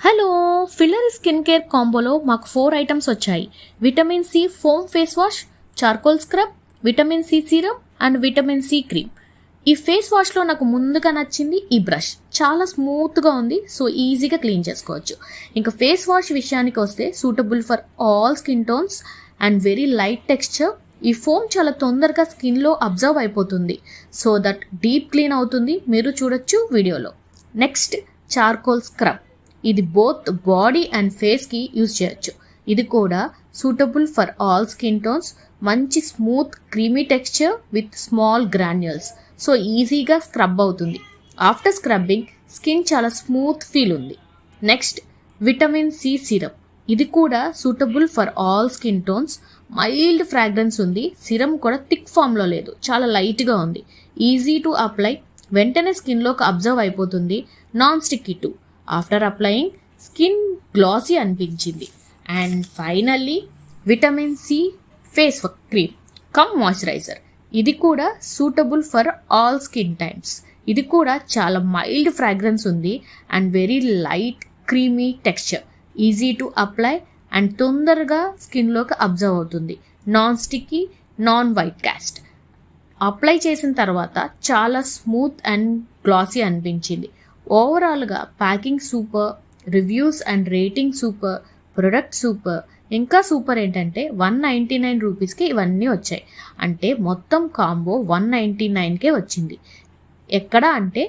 Hello, filler skin care కాంబోలో మాకు 4 items వచ్చాయి. Vitamin C foam face wash, charcoal scrub, vitamin C serum and vitamin C cream. ఈ face వాష్లో నాకు ముందుగా నచ్చింది ఈ బ్రష్. చాలా స్మూత్గా ఉంది, సో ఈజీగా క్లీన్ చేసుకోవచ్చు. ఇంకా ఫేస్ వాష్ విషయానికి వస్తే suitable for all skin tones and very light texture. ఈ ఫోమ్ చాలా తొందరగా స్కిన్లో అబ్జర్వ్ అయిపోతుంది, సో దట్ డీప్ క్లీన్ అవుతుంది. మీరు చూడొచ్చు వీడియోలో. Next charcoal scrub. ఇది బోత్ బాడీ అండ్ ఫేస్కి యూజ్ చేయొచ్చు. ఇది కూడా suitable for all skin tones. మంచి smooth creamy texture with small granules, so ఈజీగా స్క్రబ్ అవుతుంది. ఆఫ్టర్ స్క్రబ్బింగ్ స్కిన్ చాలా స్మూత్ ఫీల్ ఉంది. Next vitamin C syrup. ఇది కూడా suitable for all skin tones. Mild fragrance ఉంది. సిరమ్ కూడా థిక్ ఫామ్లో లేదు, చాలా లైట్గా ఉంది. ఈజీ టు అప్లై, వెంటనే స్కిన్లోకి అబ్జర్వ్ అయిపోతుంది. Non sticky too. After applying skin glassy అనిపించింది. And finally vitamin C face cream cum moisturiser. ఇది కూడా suitable for all skin types. ఇది కూడా చాలా మైల్డ్ ఫ్రాగ్రెన్స్ ఉంది and very light creamy texture. Easy to apply and తొందరగా స్కిన్లోకి observe అవుతుంది. Non sticky, non white cast. Apply చేసిన తర్వాత చాలా స్మూత్ అండ్ గ్లాసీ అనిపించింది. ఓవరాల్గా packing super, reviews and rating super, product super. ఇంకా సూపర్ ఏంటంటే 199 రూపీస్కి ఇవన్నీ వచ్చాయి. అంటే మొత్తం కాంబో 199కే వచ్చింది. ఎక్కడ అంటే